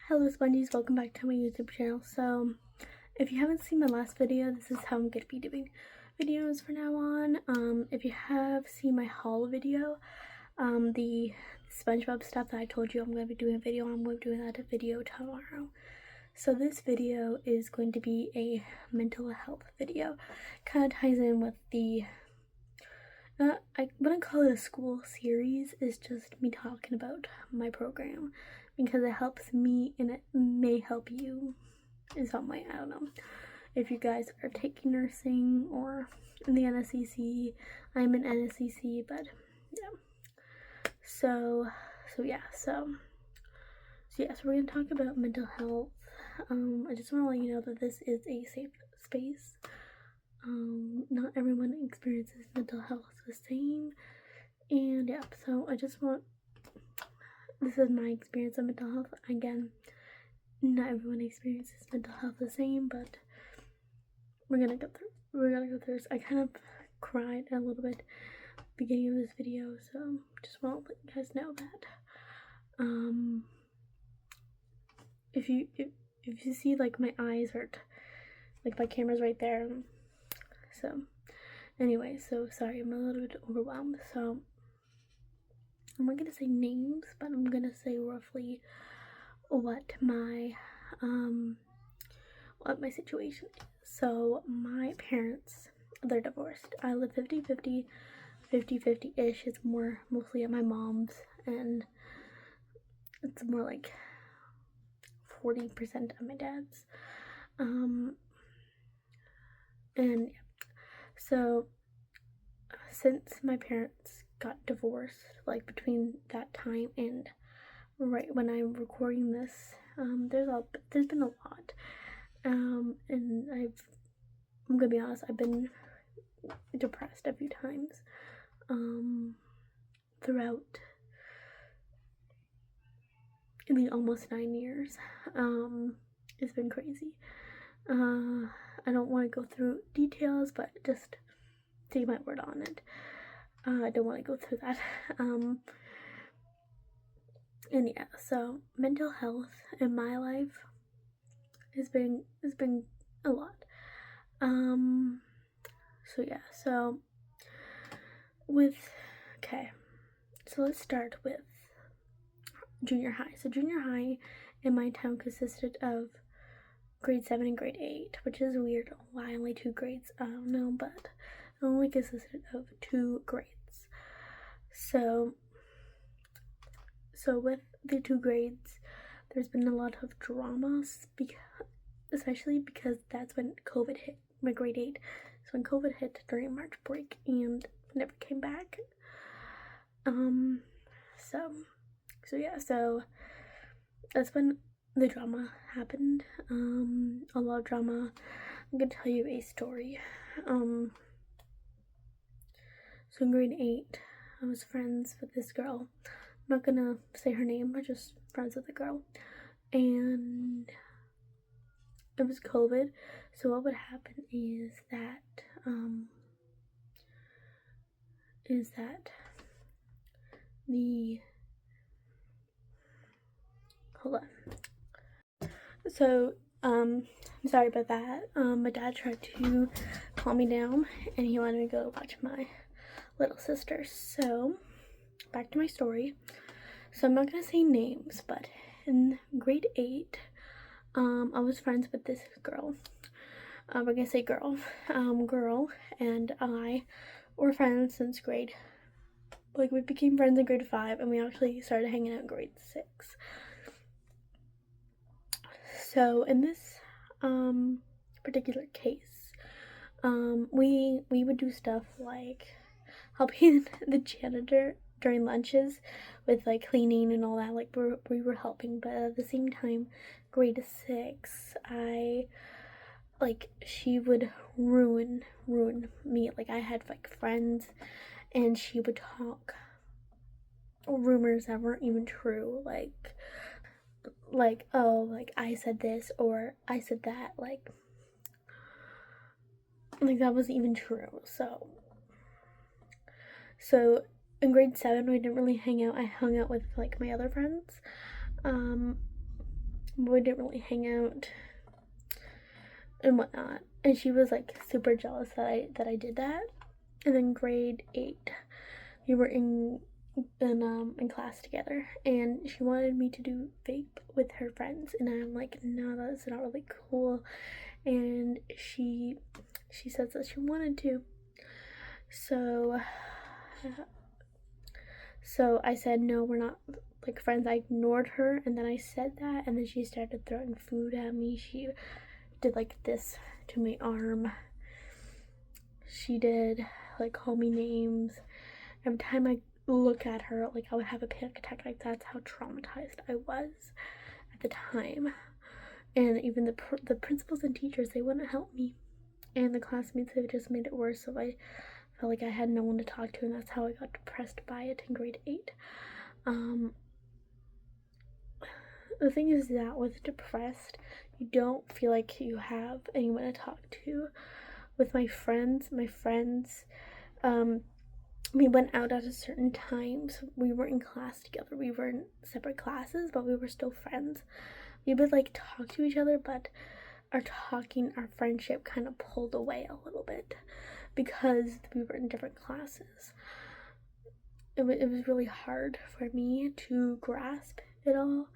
Hello Spongies, welcome back to my YouTube channel. So, if you haven't seen my last video, this is how I'm going to be doing videos from now on. If you have seen my haul video, the SpongeBob stuff that I told you I'm going to be doing a video on, I'm going to be doing that video tomorrow. So this video is going to be a mental health video. Kind of ties in with the I wouldn't call it a school series, it's just me talking about my program because it helps me and it may help you in some way. I don't know if you guys are taking nursing or in the NSCC. I'm in NSCC, but yeah. So we're gonna talk about mental health. I just want to let you know that this is a safe space. Not everyone experiences mental health the same, and yeah, so this is my experience of mental health. Again, not everyone experiences mental health the same, but we're gonna go through this. I kind of cried a little bit at the beginning of this video, so just want to let you guys know that. If you see like my eyes hurt, like my camera's right there. So anyway, so sorry, I'm a little bit overwhelmed. So I'm not gonna say names, but I'm gonna say roughly what my situation is. So my parents, they're divorced. I live 50-50 ish. It's mostly at my mom's, and it's more like 40% at my dad's. And yeah. So since my parents got divorced, like between that time and right when I'm recording this, there's been a lot. And I'm gonna be honest, I've been depressed a few times throughout almost 9 years. It's been crazy. I don't want to go through details, but just take my word on it. I don't want to go through that. And yeah, so mental health in my life has been a lot. So let's start with junior high. So junior high in my town consisted of grade 7 and grade 8, which is weird. Why only 2 grades? I don't know, but it only consisted of 2 grades. So with the 2 grades, there's been a lot of dramas, especially because that's when COVID hit. My grade 8, so when COVID hit during March break and never came back. So that's when the drama happened. A lot of drama. I'm gonna tell you a story. So in grade 8, I was friends with this girl. I'm not gonna say her name, we're just friends with the girl. And it was COVID, so what would happen is that hold on. So I'm sorry about that. My dad tried to calm me down and he wanted me to go watch my little sister. So back to my story. So I'm not gonna say names, but in grade 8, I was friends with this girl. We're gonna say girl. Girl and I were friends since we became friends in grade 5, and we actually started hanging out in grade 6. So in this particular case, we would do stuff like helping the janitor during lunches with like cleaning and all that. Like we were helping, but at the same time, grade 6, she would ruin me. Like I had like friends, and she would talk rumors that weren't even true. Oh, like I said this or I said that. Like that wasn't even true. So in grade 7, we didn't really hang out. I hung out with like my other friends. we didn't really hang out and whatnot. And she was like super jealous that I did that. And then grade 8, we were in class together, and she wanted me to do vape with her friends, and I'm like, no, that's not really cool. And she says that she wanted to, so I said, no, we're not like friends. I ignored her, and then I said that, and then she started throwing food at me. She did like this to my arm. She did like call me names. Every time I look at her, like I would have a panic attack. Like that's how traumatized I was at the time. And even the principals and teachers, they wouldn't help me, and the classmates, they just made it worse. So I felt like I had no one to talk to, and that's how I got depressed by it in grade 8. The thing is that with depressed, you don't feel like you have anyone to talk to. With my friends, we went out at a certain time, so we were in class together. We were in separate classes, but we were still friends. We would like talk to each other, but our friendship kind of pulled away a little bit because we were in different classes. It was really hard for me to grasp it all,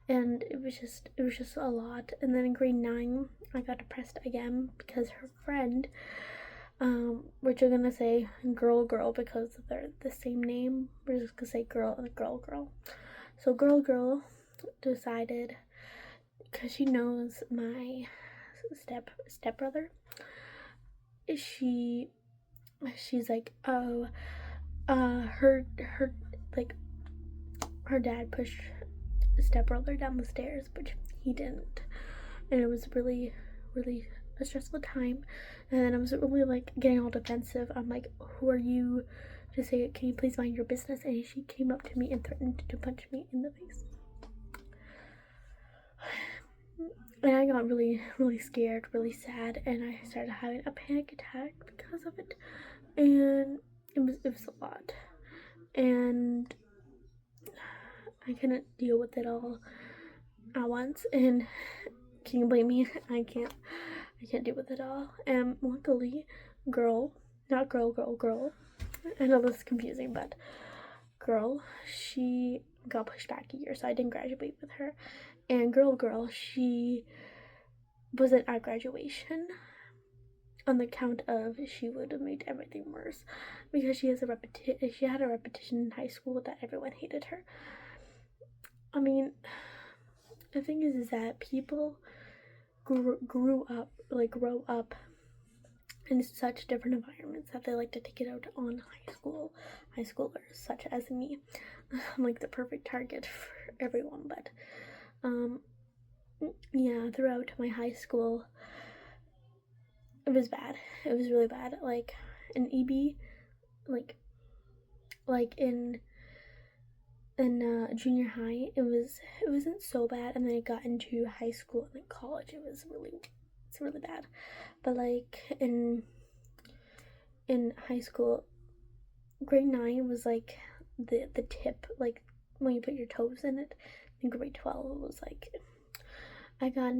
and it was just a lot. And then in grade 9, I got depressed again because her friend, which we're gonna say girl because they're the same name. We're just gonna say girl and girl. So girl decided, because she knows my stepbrother, she's like, oh, her dad pushed stepbrother down the stairs, but he didn't, and it was really a stressful time. And then I was really like getting all defensive. I'm like, who are you to say it? Can you please mind your business? And she came up to me and threatened to punch me in the face. And I got really scared, really sad, and I started having a panic attack because of it. And it was a lot, and I couldn't deal with it all at once. And can you blame me? I can't deal with it all. And luckily, girl, I know this is confusing, but girl, she got pushed back a year, so I didn't graduate with her. And girl, she wasn't at graduation on the count of she would have made everything worse, because she had a repetition in high school that everyone hated her. I mean, the thing is that people grow up in such different environments that they like to take it out on high schoolers such as me. I'm like the perfect target for everyone. But yeah, throughout my high school, it was bad. It was really bad. Like in EB, like in junior high, it wasn't so bad, and then it got into high school and then college. It's really bad. But like in high school, grade 9 was like the tip, like when you put your toes in it. In grade 12, it was like I got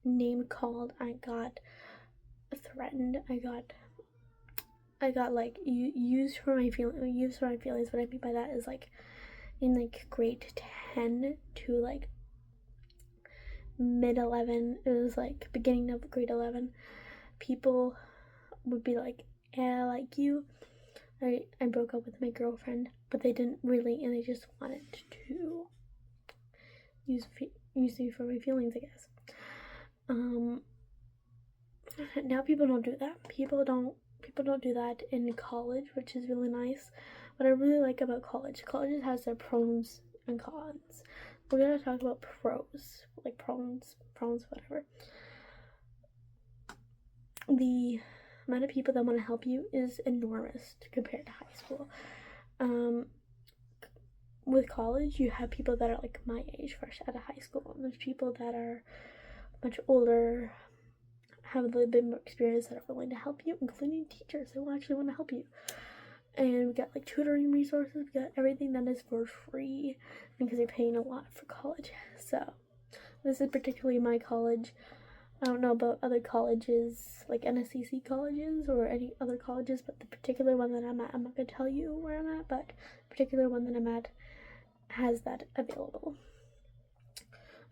name called, I got threatened, I got like used for my feelings. What I mean by that is like in like grade 10 to like mid 11, it was like beginning of grade 11, people would be like, yeah, like you, I broke up with my girlfriend, but they didn't really, and they just wanted to use me for my feelings, I guess. Now people don't do that. People don't do that in college, which is really nice. What I really like about college has their pros and cons. We're gonna talk about pros, like pros, whatever. The amount of people that want to help you is enormous compared to high school. With college, you have people that are like my age, fresh out of high school, and there's people that are much older, have a little bit more experience, that are willing to help you, including teachers who actually want to help you. and we got like tutoring resources, we got everything that is for free because you're paying a lot for college. So this is particularly my college. I don't know about other colleges, like NSCC colleges or any other colleges, but the particular one that I'm at, I'm not going to tell you where I'm at, but the particular one that I'm at has that available.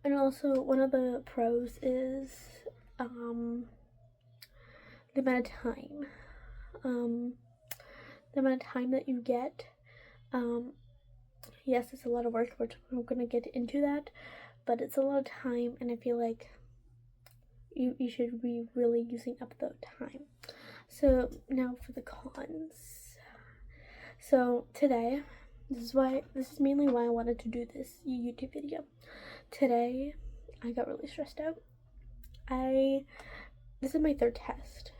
And also, one of the pros is the amount of time. The amount of time that you get. Yes, it's a lot of work, which I'm going to get into that, but it's a lot of time, and I feel like you should be really using up the time. So now for the cons. So today, this is mainly why I wanted to do this YouTube video. Today, I got really stressed out. This is my third test.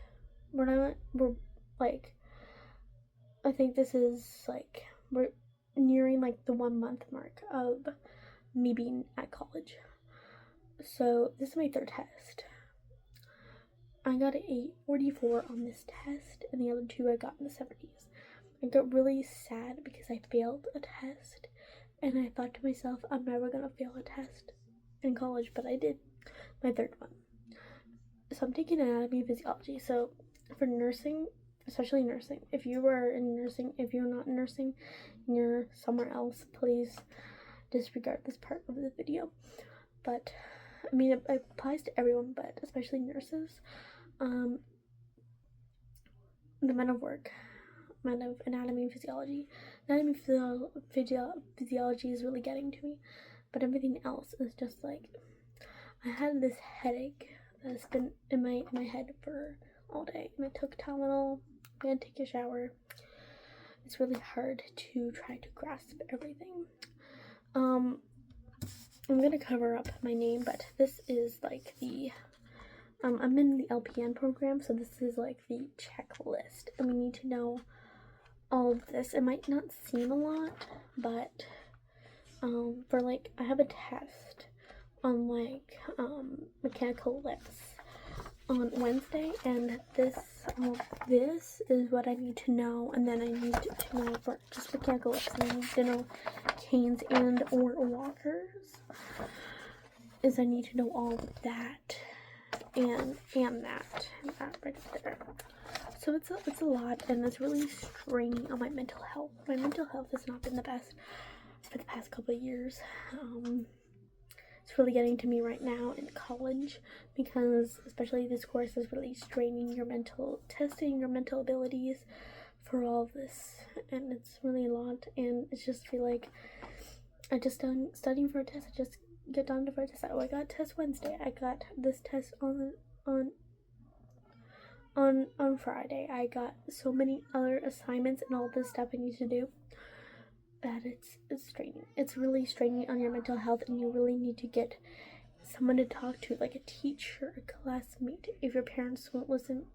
I think this is like, we're nearing like the 1 month mark of me being at college. So this is my third test. I got an 844 on this test, and the other two I got in the 70s. I got really sad because I failed a test, and I thought to myself, I'm never gonna fail a test in college, but I did, my third one. So I'm taking anatomy and physiology. So for nursing, especially nursing, if you are in nursing, if you're not in nursing and you're somewhere else, please disregard this part of the video. But I mean, it applies to everyone, but especially nurses. The amount of work, amount of anatomy and physiology. Physiology is really getting to me, but everything else is just like, I had this headache that's been in my head for all day, and I took Tylenol. I'm gonna take a shower. It's really hard to try to grasp everything. I'm gonna cover up my name, but this is like the I'm in the LPN program, so this is like the checklist, and we need to know all of this. It might not seem a lot, but for like, I have a test on like mechanical lips on Wednesday, and this is what I need to know, and then I need to know for just mechanical lips, and I need to know canes and or walkers. I need to know all of that, and that right there. So it's a lot, and it's really straining on my mental health. My mental health has not been the best for the past couple of years. It's really getting to me right now in college, because especially this course is really straining testing your mental abilities for all of this, and it's really a lot. And it's just feel like I just done studying for a test. I just get done for a test. Oh, I got test Wednesday. I got this test on Friday. I got so many other assignments and all this stuff I need to do that it's straining. It's really straining on your mental health, and you really need to get someone to talk to, like a teacher, a classmate, if your parents won't listen.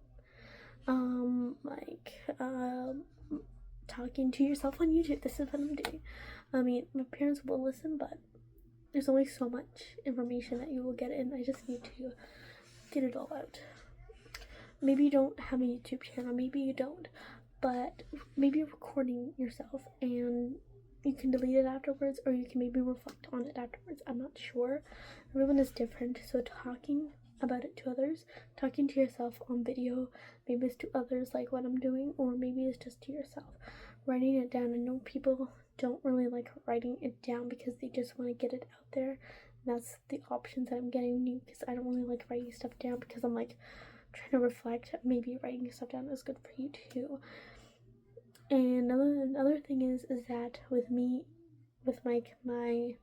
Talking to yourself on YouTube. This is what I'm doing. I mean, my parents will listen, but there's only so much information that you will get in. I just need to get it all out. Maybe you don't have a YouTube channel, maybe you don't, but maybe you're recording yourself and you can delete it afterwards, or you can maybe reflect on it afterwards. I'm not sure. Everyone is different, so talking about it to others, talking to yourself on video, maybe it's to others like what I'm doing, or maybe it's just to yourself. Writing it down. I know people don't really like writing it down because they just want to get it out there. And that's the options that I'm getting new, because I don't really like writing stuff down, because I'm like trying to reflect. Maybe writing stuff down is good for you too. And another thing is that with like my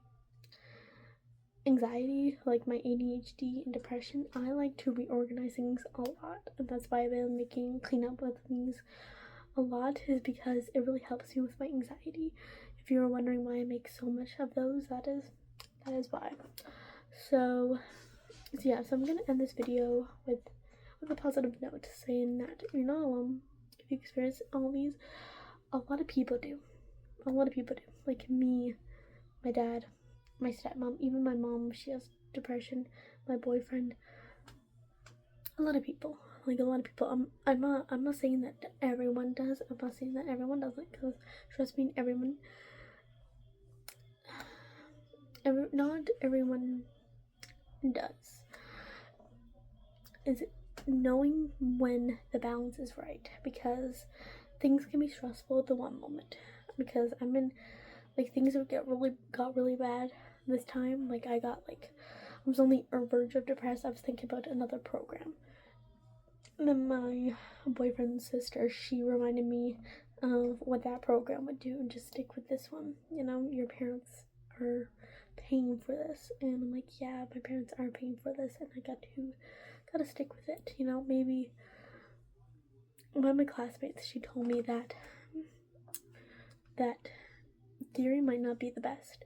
anxiety, like my ADHD and depression, I like to reorganize things a lot, and that's why I've been making cleanup with things a lot, is because it really helps me with my anxiety. If you were wondering why I make so much of those, that is why. So yeah, so I'm gonna end this video with a positive note, saying that you're not alone if you experience all these. A lot of people do. Like me, my dad, my stepmom, even my mom, she has depression, my boyfriend. A lot of people. like a lot of people. I'm not saying that everyone does. I'm not saying that everyone doesn't, because trust me, not everyone does. Is knowing when the balance is right, because things can be stressful at the one moment. Because I'm in, like, things would got really bad this time. Like, I was on the verge of depressed. I was thinking about another program. And then my boyfriend's sister, she reminded me of what that program would do, and just stick with this one. You know, your parents are paying for this. And I'm like, yeah, my parents are paying for this, and I gotta stick with it. You know, maybe one of my classmates, she told me that theory might not be the best,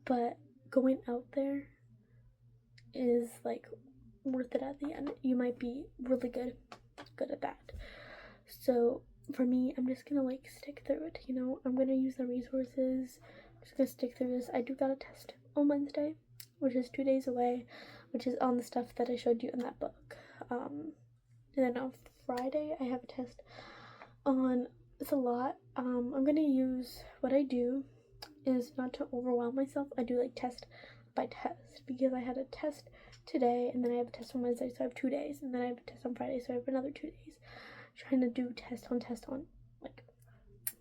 but going out there is like worth it at the end. You might be really good at that. So for me, I'm just gonna like stick through it. You know, I'm gonna use the resources. I'm just gonna stick through this. I do got a test on Wednesday, which is 2 days away, which is on the stuff that I showed you in that book. And then on Friday, I have a test on. It's a lot. I'm gonna use, what I do is not to overwhelm myself. I do like test by test, because I had a test today, and then I have a test on Wednesday, so I have 2 days, and then I have a test on Friday, so I have another 2 days. Trying to do test on, like,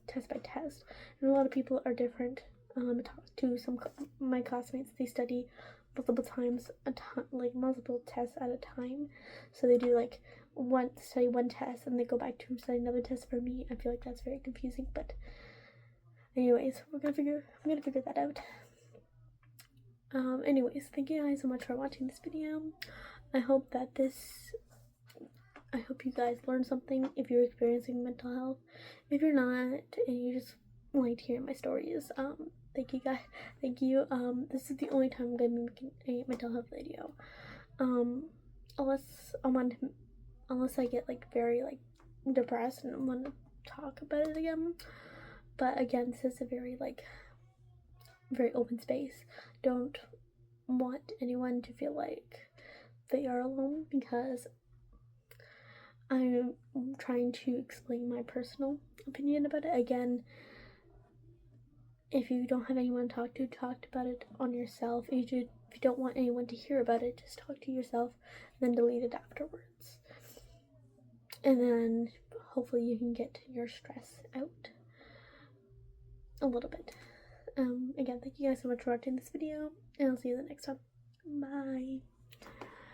test by test. And a lot of people are different. Talk to some my classmates. They study multiple times like multiple tests at a time. So they do like one test, and they go back to study another test. For me, I feel like that's very confusing. But anyways, I'm gonna figure that out. Anyways, thank you guys so much for watching this video. I hope you guys learned something if you're experiencing mental health. If you're not, and you just like to hear my stories, thank you guys. Thank you. This is the only time I'm gonna be making a mental health video. Unless I get like very like depressed and want to talk about it again. But again, this is a very open space. Don't want anyone to feel like they are alone, because I'm trying to explain my personal opinion about it. Again, if you don't have anyone to talk about it on yourself. If you don't want anyone to hear about it, just talk to yourself, and then delete it afterwards. And then hopefully you can get your stress out a little bit. Again, thank you guys so much for watching this video, and I'll see you the next time. Bye.